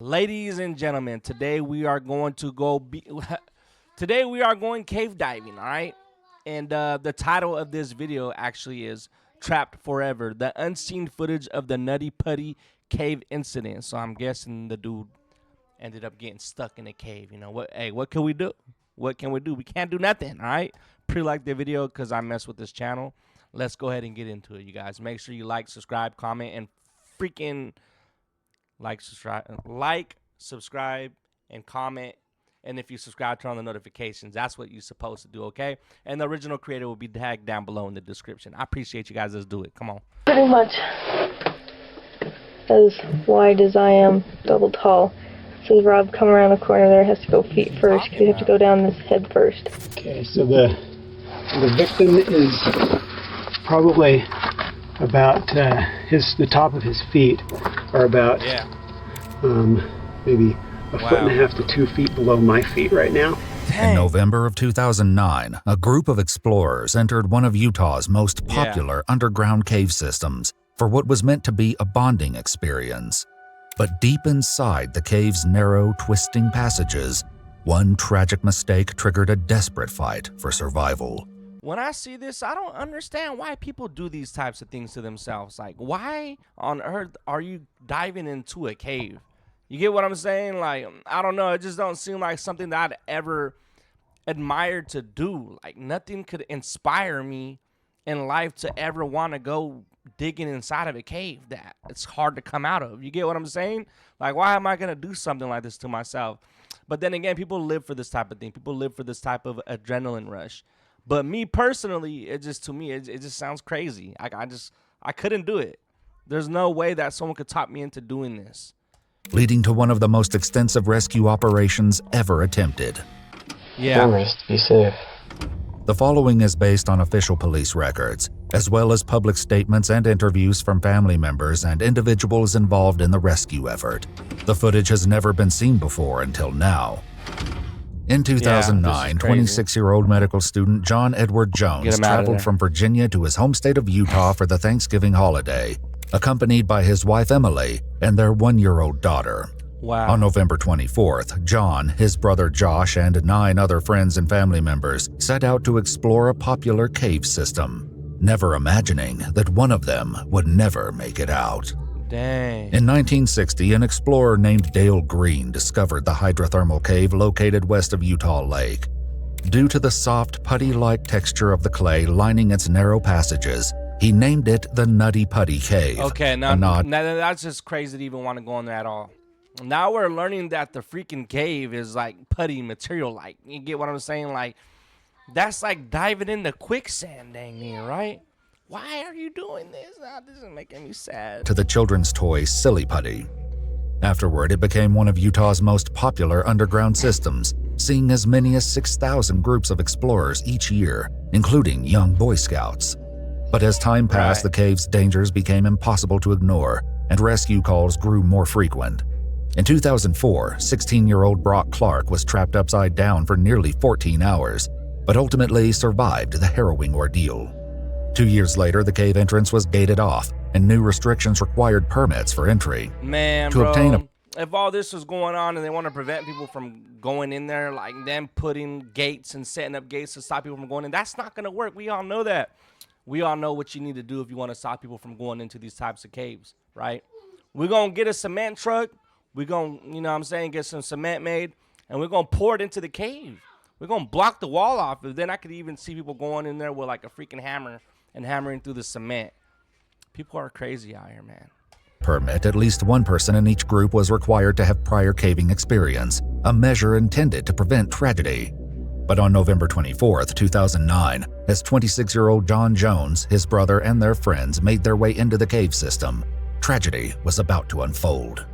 Ladies and gentlemen, today we are going today we are going cave diving, all right? And the title of this video actually is Trapped Forever, the unseen footage of the Nutty Putty cave incident. So I'm guessing the dude ended up getting stuck in a cave. You know what? Hey, what can we do? What can we do? We can't do nothing, all right? Pre-like the video because I mess with this channel. Let's go ahead and get into it, you guys. Make sure you like, subscribe, comment, and freaking subscribe, and comment. And if you subscribe, turn on the notifications. That's what you're supposed to do, okay? And the original creator will be tagged down below in the description. I appreciate you guys. Let's do it. Come on. Pretty much as wide as I am, double tall. So Rob, come around the corner there, has to go feet first because you have to go down this head first. Okay, so the victim is probably about the top of his feet are about maybe a foot and a half to 2 feet below my feet right now. In November of 2009, a group of explorers entered one of Utah's most popular underground cave systems for what was meant to be a bonding experience. But deep inside the cave's narrow, twisting passages, one tragic mistake triggered a desperate fight for survival. When I see this, I don't understand why people do these types of things to themselves. Like, why on earth are you diving into a cave? You get what I'm saying? Like, I don't know. It just don't seem like something that I'd ever admire to do. Like, nothing could inspire me in life to ever want to go digging inside of a cave that it's hard to come out of. You get what I'm saying? Like, why am I going to do something like this to myself? But then again, people live for this type of thing. People live for this type of adrenaline rush. But me personally, it just sounds crazy. I couldn't do it. There's no way that someone could talk me into doing this. Leading to one of the most extensive rescue operations ever attempted. Yeah. Be safe. The following is based on official police records, as well as public statements and interviews from family members and individuals involved in the rescue effort. The footage has never been seen before until now. In 2009, 26-year-old medical student John Edward Jones traveled from Virginia to his home state of Utah for the Thanksgiving holiday, accompanied by his wife Emily and their 1-year-old daughter. Wow. On November 24th, John, his brother Josh, and 9 other friends and family members set out to explore a popular cave system, never imagining that one of them would never make it out. Dang. In 1960, an explorer named Dale Green discovered the hydrothermal cave located west of Utah Lake. Due to the soft, putty-like texture of the clay lining its narrow passages, he named it the Nutty Putty Cave. Okay, now that's just crazy to even want to go in there at all. Now we're learning that the freaking cave is like putty material. Like, you get what I'm saying? Like, that's like diving into quicksand, dang near, right? Why are you doing this? This is making me sad. To the children's toy Silly Putty. Afterward, it became one of Utah's most popular underground systems, seeing as many as 6,000 groups of explorers each year, including young Boy Scouts. But as time passed, the cave's dangers became impossible to ignore, and rescue calls grew more frequent. In 2004, 16-year-old Brock Clark was trapped upside down for nearly 14 hours, but ultimately survived the harrowing ordeal. 2 years later, the cave entrance was gated off, and new restrictions required permits for entry. Man, if all this was going on and they want to prevent people from going in there, like them putting gates and setting up gates to stop people from going in, that's not going to work. We all know that. We all know what you need to do if you want to stop people from going into these types of caves, right? We're going to get a cement truck. We're going to, you know what I'm saying, get some cement made, and we're going to pour it into the cave. We're going to block the wall off. And then I could even see people going in there with like a freaking hammer and hammering through the cement. People are crazy out here, man. Permit, at least one person in each group was required to have prior caving experience, a measure intended to prevent tragedy. But on November 24th, 2009, as 26-year-old John Jones, his brother, and their friends made their way into the cave system, tragedy was about to unfold.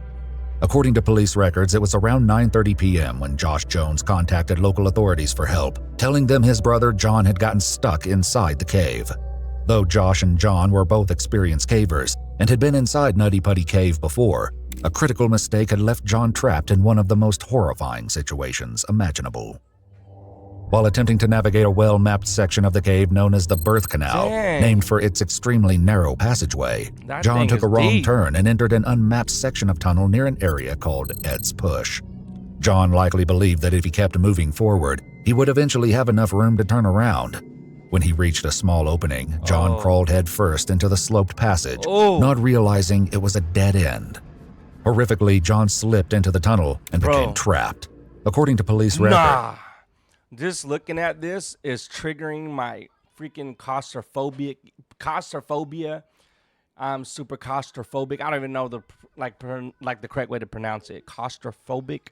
According to police records, it was around 9:30 p.m. when Josh Jones contacted local authorities for help, telling them his brother John had gotten stuck inside the cave. Though Josh and John were both experienced cavers and had been inside Nutty Putty Cave before, a critical mistake had left John trapped in one of the most horrifying situations imaginable. While attempting to navigate a well-mapped section of the cave known as the Birth Canal, Dang. named for its extremely narrow passageway, That John thing took is a wrong deep. turn and entered an unmapped section of tunnel near an area called Ed's Push. John likely believed that if he kept moving forward, he would eventually have enough room to turn around. When he reached a small opening, John crawled headfirst into the sloped passage, not realizing it was a dead end. Horrifically, John slipped into the tunnel and became trapped. According to police record, Nah. Just looking at this is triggering my freaking claustrophobia. I'm super claustrophobic. I don't even know the the correct way to pronounce it. Claustrophobic.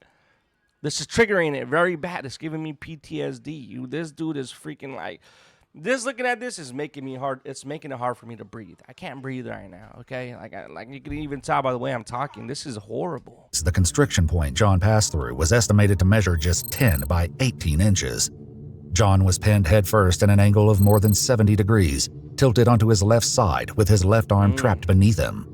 This is triggering it very bad. It's giving me PTSD. This dude is freaking like. This looking at this is making me hard. It's making it hard for me to breathe. I can't breathe right now. Okay, like you can even tell by the way I'm talking. This is horrible. the constriction point John passed through was estimated to measure just 10 by 18 inches. John was pinned headfirst at an angle of more than 70 degrees, tilted onto his left side with his left arm trapped beneath him.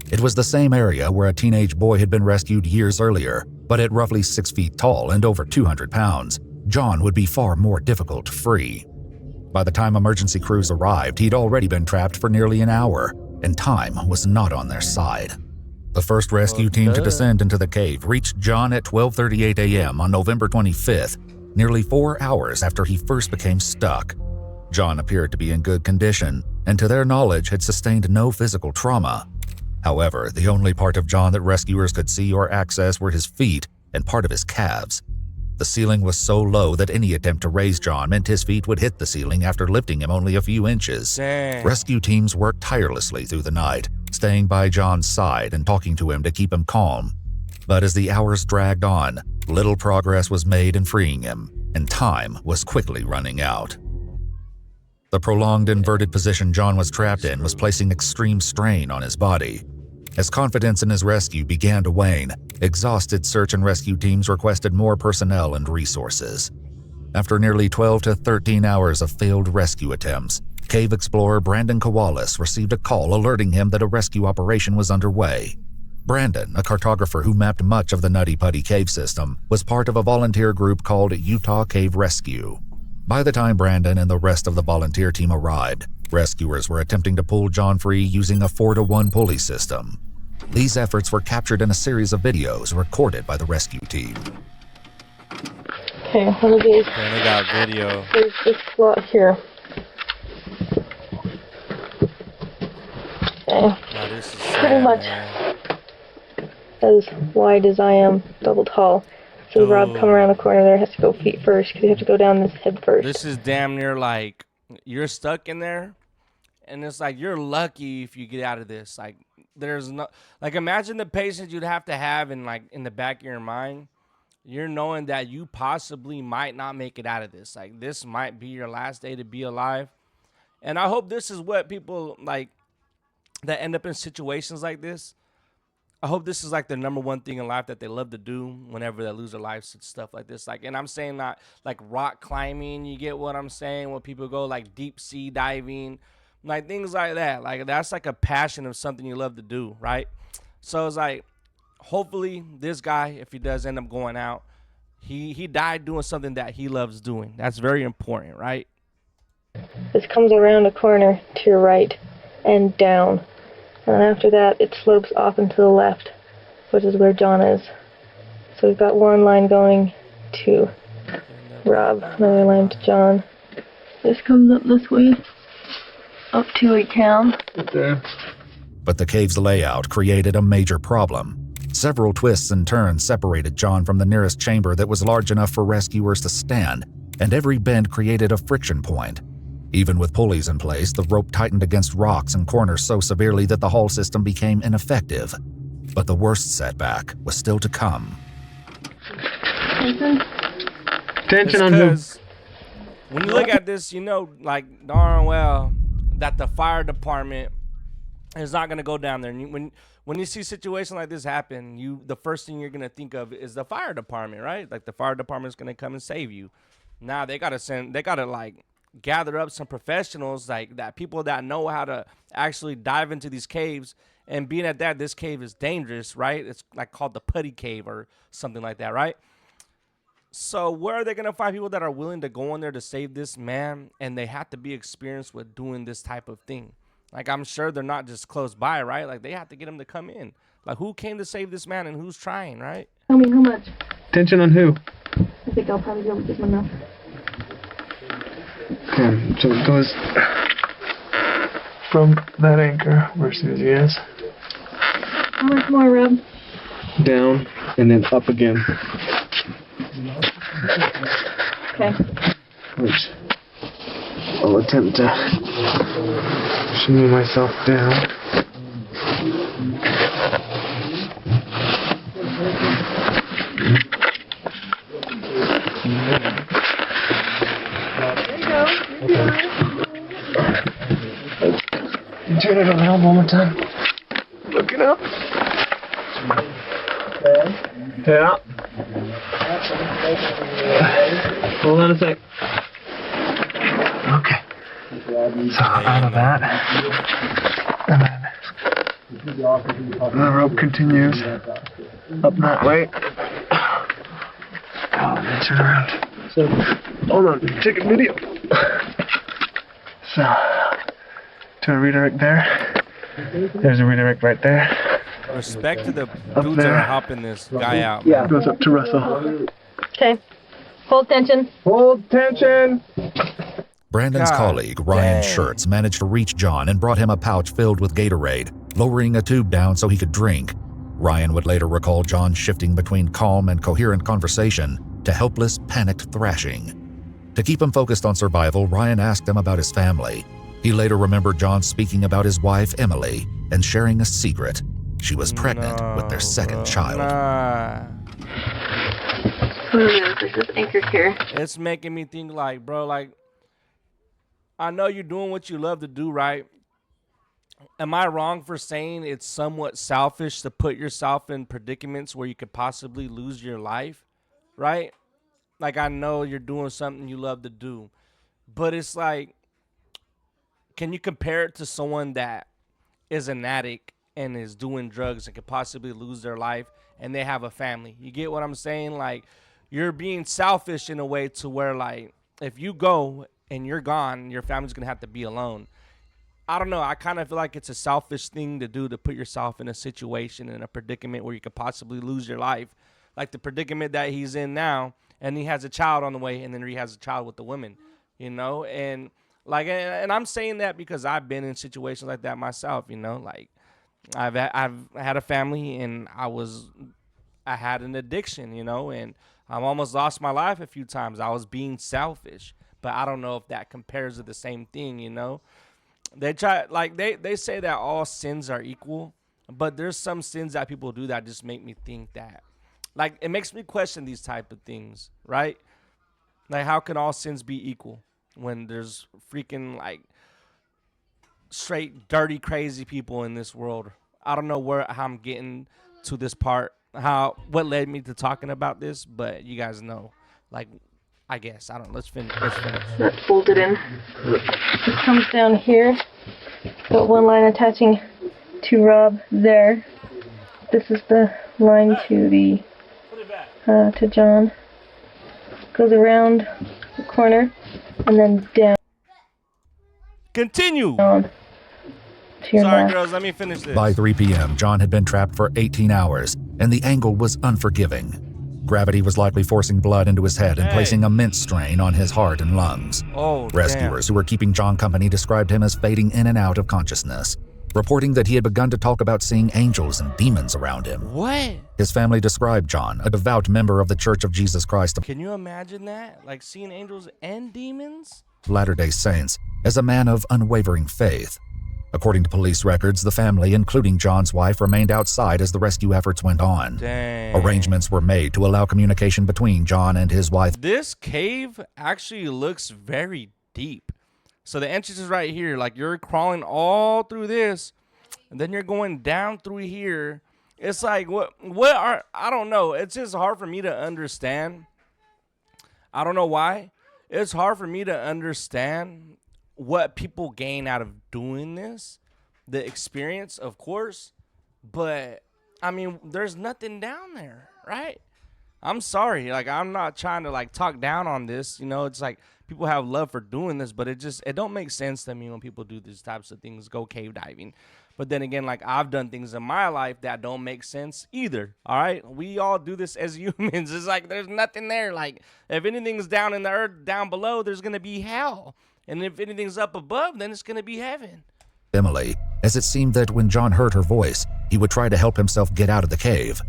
It was the same area where a teenage boy had been rescued years earlier, but at roughly 6 feet tall and over 200 pounds, John would be far more difficult to free. By the time emergency crews arrived, he'd already been trapped for nearly an hour, and time was not on their side. The first rescue team to descend into the cave reached John at 12:38 a.m. on November 25th, nearly 4 hours after he first became stuck. John appeared to be in good condition, and to their knowledge had sustained no physical trauma. However, the only part of John that rescuers could see or access were his feet and part of his calves. The ceiling was so low that any attempt to raise John meant his feet would hit the ceiling after lifting him only a few inches. Dang. Rescue teams worked tirelessly through the night, staying by John's side and talking to him to keep him calm. But as the hours dragged on, little progress was made in freeing him, and time was quickly running out. The prolonged inverted position John was trapped in was placing extreme strain on his body. As confidence in his rescue began to wane, exhausted search and rescue teams requested more personnel and resources. After nearly 12 to 13 hours of failed rescue attempts, cave explorer Brandon Kowalis received a call alerting him that a rescue operation was underway. Brandon, a cartographer who mapped much of the Nutty Putty cave system, was part of a volunteer group called Utah Cave Rescue. By the time Brandon and the rest of the volunteer team arrived, rescuers were attempting to pull John free using a 4-to-1 pulley system. These efforts were captured in a series of videos recorded by the rescue team. Okay, one of these. Man, they got video. There's this slot here. Okay, Now, this is pretty sad, much man. as wide as I am, double tall. So the Rob come around the corner there, has to go feet first, because you have to go down this head first. This is damn near like you're stuck in there, and it's like you're lucky if you get out of this. Like there's no like imagine the patience you'd have to have in the back of your mind. You're knowing that you possibly might not make it out of this. Like this might be your last day to be alive, and I hope this is what people like that end up in situations like this. I hope this is like the number one thing in life that they love to do whenever they lose their lives and stuff like this. Like, and I'm saying not like rock climbing. You get what I'm saying? When people go like deep sea diving, like things like that. Like that's like a passion of something you love to do, right? So it's like, hopefully this guy, if he does end up going out, he died doing something that he loves doing. That's very important, right? This comes around a corner to your right and down. And after that, it slopes off and to the left, which is where John is. So we've got one line going to Rob, another line to John. This comes up this way, up to a town. But the cave's layout created a major problem. Several twists and turns separated John from the nearest chamber that was large enough for rescuers to stand, and every bend created a friction point. Even with pulleys in place, the rope tightened against rocks and corners so severely that the haul system became ineffective. But the worst setback was still to come. Attention on him. When you look at this, you know, like darn well that the fire department is not going to go down there. And when you see a situation like this happen, the first thing you're going to think of is the fire department, right? Like the fire department is going to come and save you. Now they got to like gather up some professionals like that, people that know how to actually dive into these caves. And being at that, this cave is dangerous, right? It's like called the Putty cave or something like that, right? So where are they gonna find people that are willing to go in there to save this man, and they have to be experienced with doing this type of thing? Like, I'm sure they're not just close by, right? Like, they have to get him to come in. Like, who came to save this man and who's trying, right? Tell me how much. Tension on who? I think I'll probably be able to get one now. Okay, so it goes from that anchor where Susie is, How much more, Rob? down, and then up again. Okay. Which I'll attempt to shimmy myself down. There you go. You're doing it. Turn it around one more time. Looking up. Yeah. Hold on a sec. Okay. So out of that. And then the rope continues up that way. Oh, and then turn around. So, hold on, take a video. So, to a redirect there. There's a redirect right there. Respect to the Up dudes that are there. helping this guy out. Yeah, it goes up to Russell. Okay. Hold tension. Hold tension. Brandon's God colleague, Ryan dang. Schertz, managed to reach John and brought him a pouch filled with Gatorade, lowering a tube down so he could drink. Ryan would later recall John shifting between calm and coherent conversation to helpless, panicked thrashing. To keep him focused on survival, Ryan asked him about his family. He later remembered John speaking about his wife, Emily, and sharing a secret. She was pregnant with their second child. Nah. There's this anchor here. It's making me think like, bro, like, I know you're doing what you love to do, right? Am I wrong for saying it's somewhat selfish to put yourself in predicaments where you could possibly lose your life, right? Like, I know you're doing something you love to do, but it's like, can you compare it to someone that is an addict and is doing drugs and could possibly lose their life and they have a family? You get what I'm saying? Like, you're being selfish in a way to where, like, if you go and you're gone, your family's going to have to be alone. I don't know. I kind of feel like it's a selfish thing to do, to put yourself in a situation, in a predicament where you could possibly lose your life. Like the predicament that he's in now, and he has a child on the way, and then he has a child with the woman, you know? And like, and I'm saying that because I've been in situations like that myself, you know? Like, I've had a family, and I had an addiction, you know? And I've almost lost my life a few times. I was being selfish. But I don't know if that compares to the same thing, you know? They try, like, they say that all sins are equal, but there's some sins that people do that just make me think that. Like, it makes me question these type of things, right? Like, how can all sins be equal when there's freaking, like, straight, dirty, crazy people in this world? I don't know how I'm getting to this part, what led me to talking about this, but you guys know. Like, I guess. I don't know. Let's finish. That's bolted in. It comes down here. Got one line attaching to Rob there. This is the line to the to John. Goes around the corner and then down. Continue. To your Sorry, left. girls. Let me finish this. By 3 p.m., John had been trapped for 18 hours, and the angle was unforgiving. Gravity was likely forcing blood into his head and placing immense strain on his heart and lungs. Oh, Rescuers who were keeping John company described him as fading in and out of consciousness, reporting that he had begun to talk about seeing angels and demons around him. What? His family described John, a devout member of the Church of Jesus Christ of Can you imagine that? Like, seeing angels and demons? Latter-day Saints, as a man of unwavering faith. According to police records, the family, including John's wife, remained outside as the rescue efforts went on. Dang. Arrangements were made to allow communication between John and his wife. This cave actually looks very deep. So the entrance is right here. Like, you're crawling all through this, and then you're going down through here. It's like, I don't know. It's just hard for me to understand. I don't know why. It's hard for me to understand what people gain out of doing this. The experience, of course. But, I mean, there's nothing down there, right? I'm sorry. Like, I'm not trying to like talk down on this. You know, it's like people have love for doing this, but it don't make sense to me when people do these types of things, go cave diving. But then again, like, I've done things in my life that don't make sense either. All right, we all do this as humans. It's like there's nothing there. Like, if anything's down in the earth, down below, there's gonna be hell, and if anything's up above, then it's gonna be heaven. Emily, as it seemed that when John heard her voice, he would try to help himself get out of the cave.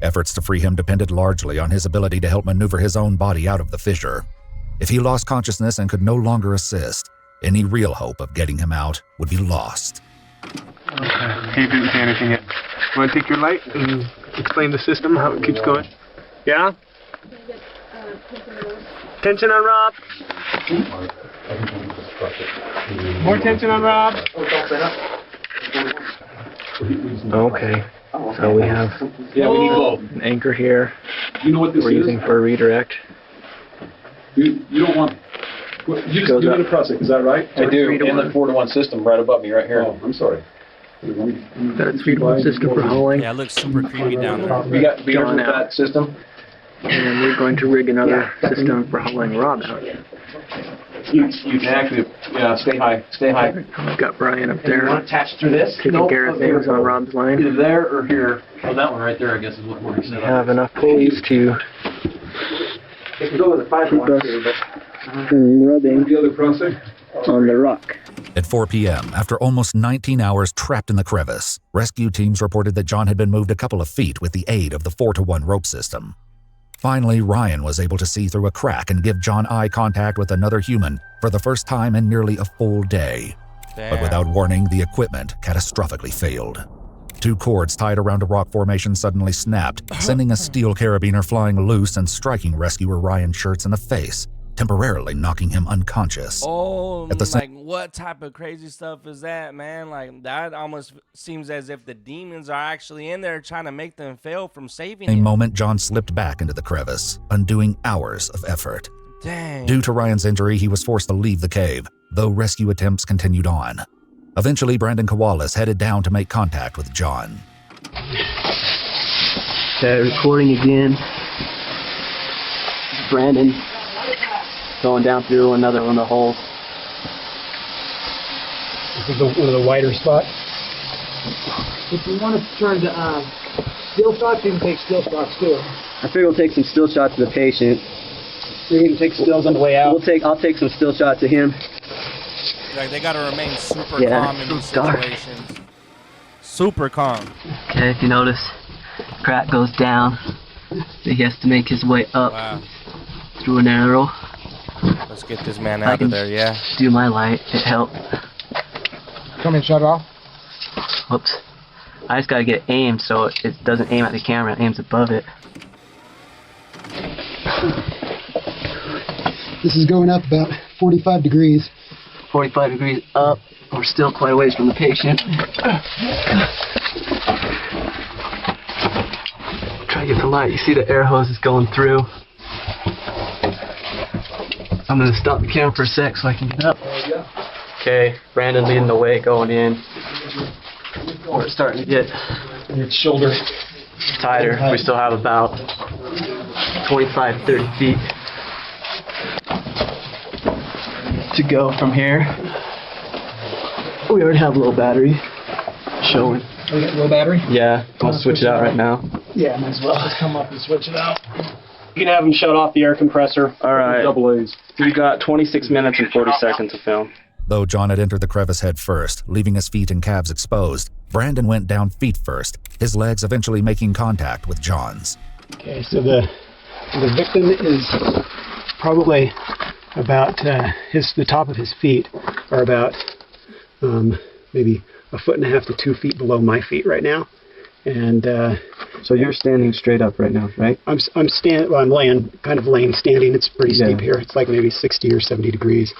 Efforts to free him depended largely on his ability to help maneuver his own body out of the fissure. If he lost consciousness and could no longer assist, any real hope of getting him out would be lost. Okay. He didn't say anything yet. You want to take your light and explain the system, how it keeps going? Yeah? Tension on Rob. More tension on Rob. Okay. So we have we need both. an anchor here. You know what this we're using for a redirect. You don't want. You just give me the process, is that right? I do. Inlet 4-to-1 system right above me, right here. Oh, I'm sorry. That's 3-to-1 system for hauling. Yeah, it looks super creepy down there. We got beers with that system. And then we're going to rig another system for hauling Rob out. You can actually, stay high, stay high. We've got Brian up there. You want to attach through this? Taking care of things on Rob's line. Either there or here. Oh, that one right there, I guess, is what we're We have enough pulleys to It can go with a 5-1 too, but rubbing The other process? on the rock. At 4 p.m., after almost 19 hours trapped in the crevice, rescue teams reported that John had been moved a couple of feet with the aid of the 4-to-1 rope system. Finally, Ryan was able to see through a crack and give John eye contact with another human for the first time in nearly a full day. Damn. But without warning, the equipment catastrophically failed. 2 cords tied around a rock formation suddenly snapped, sending a steel carabiner flying loose and striking rescuer Ryan Schertz in the face, temporarily knocking him unconscious. Oh, At the like what type of crazy stuff is that, man? Like, that almost seems as if the demons are actually in there trying to make them fail from saving In a him. moment, John slipped back into the crevice, undoing hours of effort. Dang. Due to Ryan's injury, he was forced to leave the cave, though rescue attempts continued on. Eventually, Brandon Kowalis headed down to make contact with John. Okay, recording again. Brandon going down through another one of the holes. This is one of the wider spots. If you want to turn to steel shots, you can take steel shots too. I figure we'll take some still shots to the patient. You can take stills on the way out. I'll take some still shots to him. Like, they gotta remain super Yeah, calm in these it's dark. situations. Super calm. Okay, if you notice, crack goes down. He has to make his way up Wow. through an arrow. Let's get this man I out of can there, yeah. do my light. It helped. Come and shut it off. Whoops. I just gotta get it aimed so it doesn't aim at the camera, it aims above it. This is going up about 45 degrees. 45 degrees up. We're still quite a ways from the patient. Try to get the light. You see the air hose is going through. I'm gonna stop the camera for a sec so I can get up. Okay, Brandon leading the way going in. We're starting to get Your shoulder. tighter. We still have about 25, 30 feet to go from here. We already have a little battery showing. We got low battery? Yeah, I'll switch it out right now. Yeah, might as well just come up and switch it out. You can have him shut off the air compressor. Alright, Double A's. we got 26 minutes and 40 seconds to film. Though John had entered the crevice head first, leaving his feet and calves exposed, Brandon went down feet first, his legs eventually making contact with John's. Okay, so the victim is probably about the top of his feet are about maybe 1.5 to 2 feet below my feet right now, and So you're standing straight up right now, right? I'm laying standing. It's pretty steep here. It's like maybe 60 or 70 degrees.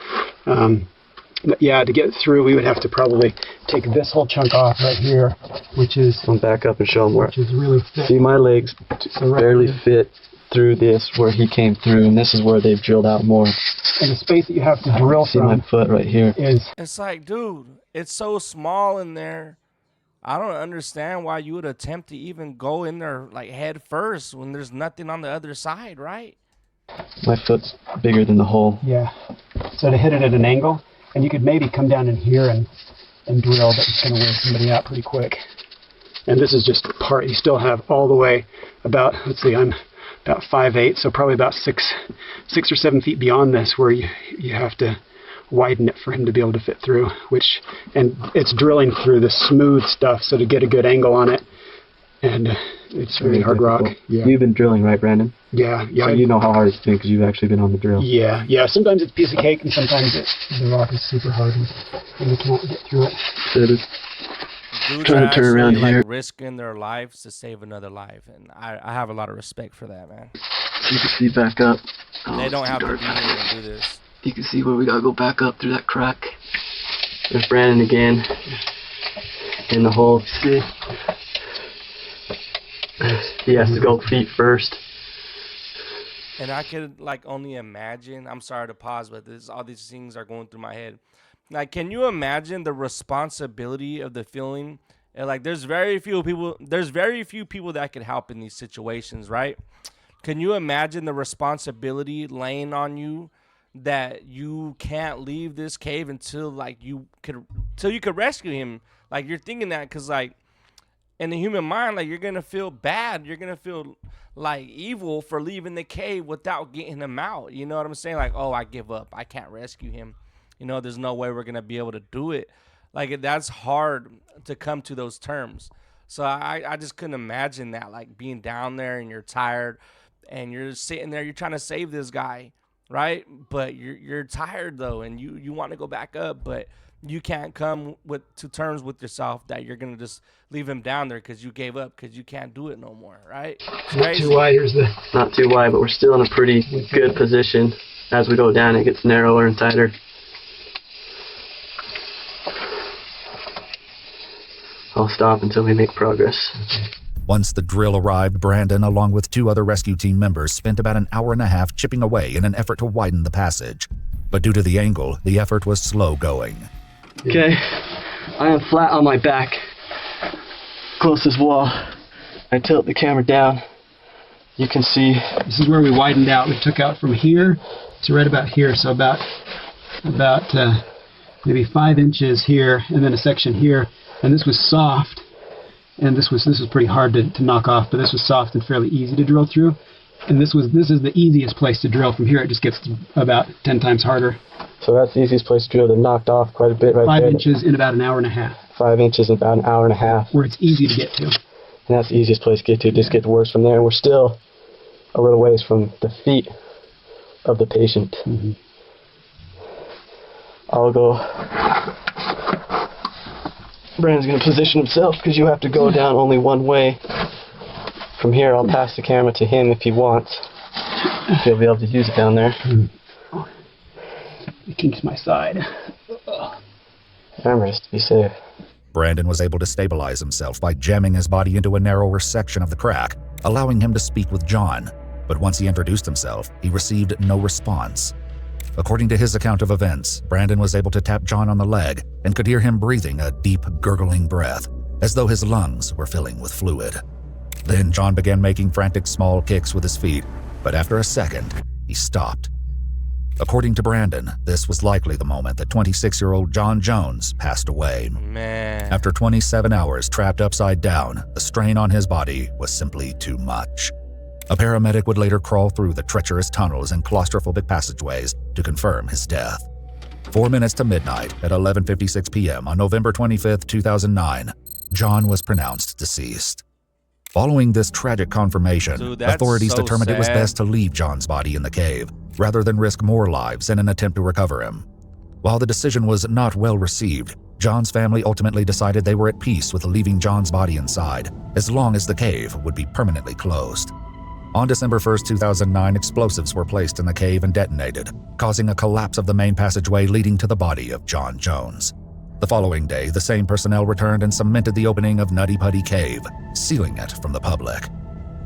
But yeah, to get through, we would have to probably take this whole chunk off right here, which is I'll back up and show him where. which is really thick. See, my legs So right barely here. fit through this where he came through, and this is where they've drilled out more. And the space that you have to drill See my from foot right here. is It's like, dude, it's so small in there. I don't understand why you would attempt to even go in there like head first when there's nothing on the other side, right? My foot's bigger than the hole. Yeah. So to hit it at an angle, and you could maybe come down in here and drill, but it's going to wear somebody out pretty quick. And this is just part. You still have all the way about, let's see, I'm about 5'8", so probably about 6 or 7 feet beyond this, where you have to widen it for him to be able to fit through. And it's drilling through the smooth stuff, so to get a good angle on it, and it's really hard rock. Yeah. You've been drilling, right, Brandon? Yeah. So you know how hard it's been because you've actually been on the drill. Yeah. Sometimes it's a piece of cake, and sometimes the rock is super hard, and you can't get through it. Dudes Trying are to turn around actually, here. like, risking their lives to save another life, and I have a lot of respect for that, man. You can see back up. They don't have to be here to do this. You can see where we gotta go back up through that crack. There's Brandon again. In the hole. See? He has to go feet first. And I could like only imagine. I'm sorry to pause, but all these things are going through my head. Like, can you imagine the responsibility of the feeling? And like, there's very few people that could help in these situations, right? Can you imagine the responsibility laying on you that you can't leave this cave until you could rescue him? Like, you're thinking that because like in the human mind, like, you're gonna feel bad, you're gonna feel like evil for leaving the cave without getting him out. You know what I'm saying? Like, oh, I give up, I can't rescue him. You know, there's no way we're gonna be able to do it. Like, that's hard to come to those terms. So I just couldn't imagine that, like, being down there and you're tired and you're sitting there, you're trying to save this guy, right? But you're tired though, and you want to go back up, but you can't come to terms with yourself that you're gonna just leave him down there because you gave up, because you can't do it no more, right? Not too wide. Not too wide, but we're still in a pretty good position. As we go down, it gets narrower and tighter. I'll stop until we make progress. Once the drill arrived, Brandon, along with 2 other rescue team members, spent about an hour and a half chipping away in an effort to widen the passage. But due to the angle, the effort was slow going. Okay, I am flat on my back, closest wall. I tilt the camera down. You can see this is where we widened out. We took out from here to right about here, so about maybe 5 inches here, and then a section here. And this was soft, and this was pretty hard to knock off, but this was soft and fairly easy to drill through. And this is the easiest place to drill. From here, it just gets about 10 times harder. So that's the easiest place to drill. They knocked off quite a bit right 5 there. 5 inches in about an hour and a half. 5 inches in about an hour and a half. Where it's easy to get to. And that's the easiest place to get to. It just gets worse from there. And we're still a little ways from the feet of the patient. Mm-hmm. I'll go. Brandon's going to position himself because you have to go down only one way. From here, I'll pass the camera to him if he wants. He'll be able to use it down there. It keeps my side. Remember, just to be safe. Brandon was able to stabilize himself by jamming his body into a narrower section of the crack, allowing him to speak with John. But once he introduced himself, he received no response. According to his account of events, Brandon was able to tap John on the leg and could hear him breathing a deep, gurgling breath, as though his lungs were filling with fluid. Then John began making frantic small kicks with his feet, but after a second, he stopped. According to Brandon, this was likely the moment that 26-year-old John Jones passed away. Man. After 27 hours trapped upside down, the strain on his body was simply too much. A paramedic would later crawl through the treacherous tunnels and claustrophobic passageways to confirm his death. 4 minutes to midnight at 11:56 p.m. on November 25, 2009, John was pronounced deceased. Following this tragic confirmation, Dude, that's authorities so determined it was sad. best to leave John's body in the cave, rather than risk more lives in an attempt to recover him. While the decision was not well received, John's family ultimately decided they were at peace with leaving John's body inside, as long as the cave would be permanently closed. On December 1, 2009, explosives were placed in the cave and detonated, causing a collapse of the main passageway leading to the body of John Jones. The following day, the same personnel returned and cemented the opening of Nutty Putty Cave, sealing it from the public.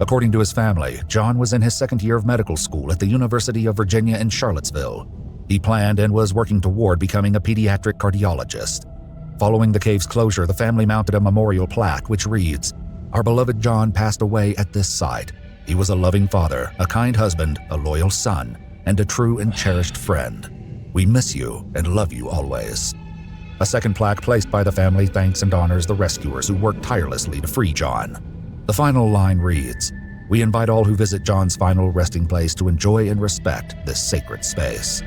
According to his family, John was in his second year of medical school at the University of Virginia in Charlottesville. He planned and was working toward becoming a pediatric cardiologist. Following the cave's closure, the family mounted a memorial plaque which reads, "Our beloved John passed away at this site. He was a loving father, a kind husband, a loyal son, and a true and cherished friend. We miss you and love you always." A second plaque placed by the family thanks and honors the rescuers who worked tirelessly to free John. The final line reads, "We invite all who visit John's final resting place to enjoy and respect this sacred space."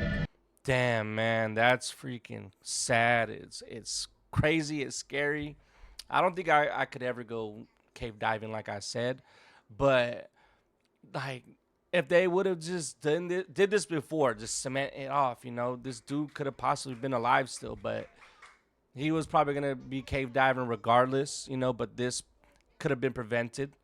Damn, man, that's freaking sad. It's crazy. It's scary. I don't think I could ever go cave diving like I said, but like if they would have just did this before, just cement it off, you know, this dude could have possibly been alive still, but he was probably gonna be cave diving regardless, you know. But this could have been prevented,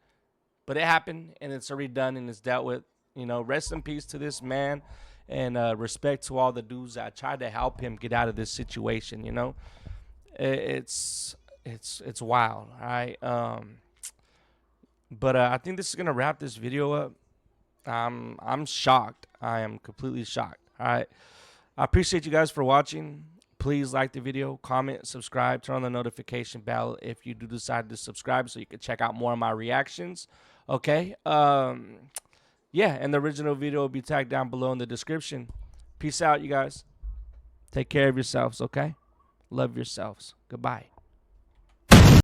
but it happened and it's already done and it's dealt with. You know, rest in peace to this man. And respect to all the dudes that tried to help him get out of this situation. You know, it's wild. All right. But I think this is gonna wrap this video up. I'm shocked. I am completely shocked. All right. I appreciate you guys for watching. Please like the video, comment, subscribe, turn on the notification bell if you do decide to subscribe, so you can check out more of my reactions. Okay. Yeah, and the original video will be tagged down below in the description. Peace out, you guys. Take care of yourselves, okay? Love yourselves. Goodbye.